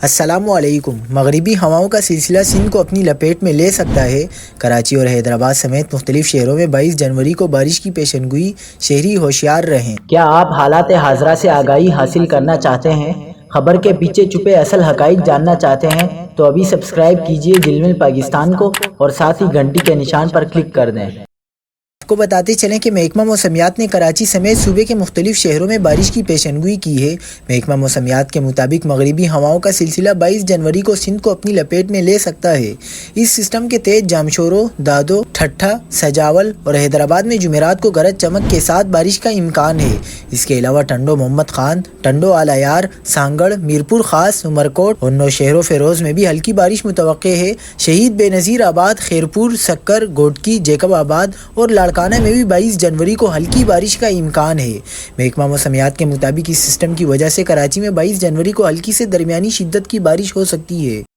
السلام علیکم۔ مغربی ہواؤں کا سلسلہ سندھ کو اپنی لپیٹ میں لے سکتا ہے۔ کراچی اور حیدرآباد سمیت مختلف شہروں میں 22 جنوری کو بارش کی پیشن گوئی، شہری ہوشیار رہیں۔ کیا آپ حالات حاضرہ سے آگاہی حاصل کرنا چاہتے ہیں؟ خبر کے پیچھے چھپے اصل حقائق جاننا چاہتے ہیں تو ابھی سبسکرائب کیجئے زلمل پاکستان کو اور ساتھ ہی گھنٹی کے نشان پر کلک کر دیں۔ آپ کو بتاتے چلیں کہ محکمہ موسمیات نے کراچی سمیت صوبے کے مختلف شہروں میں بارش کی پیشن گوئی کی ہے۔ محکمہ موسمیات کے مطابق مغربی ہواؤں کا سلسلہ 22 جنوری کو سندھ کو اپنی لپیٹ میں لے سکتا ہے۔ اس سسٹم کے تحت جامشورو، دادو، ٹھٹھہ، سجاول اور حیدرآباد میں جمعرات کو گرج چمک کے ساتھ بارش کا امکان ہے۔ اس کے علاوہ ٹنڈو محمد خان، ٹنڈو آلایار، سانگڑ، میرپور خاص، عمرکوٹ اور نوشہر و فیروز میں بھی ہلکی بارش متوقع ہے۔ شہید بے نظیر آباد، خیرپور، سکر، گوٹکی، جیکب آباد اور لاڑکانہ میں بھی 22 جنوری کو ہلکی بارش کا امکان ہے۔ محکمہ موسمیات کے مطابق اس سسٹم کی وجہ سے کراچی میں 22 جنوری کو ہلکی سے درمیانی شدت کی بارش ہو سکتی ہے۔